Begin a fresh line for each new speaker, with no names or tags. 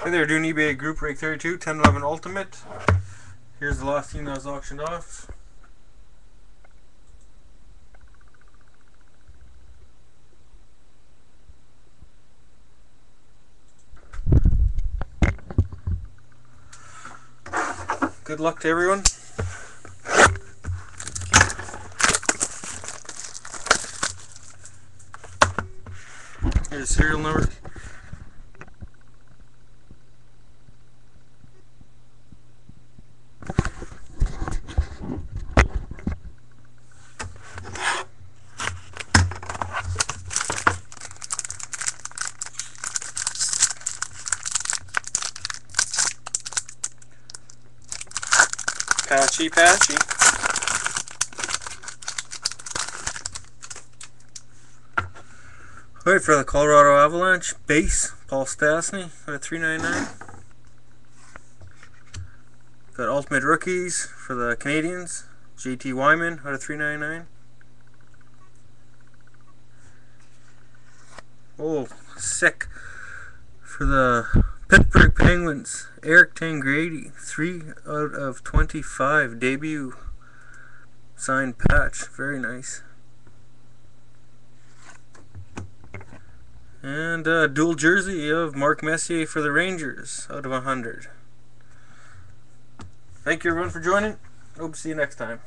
Hey there, doing eBay Group Break 32, 1011 Ultimate. Here's the last team that was auctioned off. Good luck to everyone. Here's the serial number. Patchy. Alright, for the Colorado Avalanche, base, Paul Stastny at $3.99. Got Ultimate Rookies for the Canadians, JT Wyman out of $3.99. Oh, sick. For the Pittsburgh Penguins, Eric Tangradi, 3 out of 25, debut signed patch, very nice. And dual jersey of Mark Messier for the Rangers out of 100. Thank you everyone for joining. Hope to see you next time.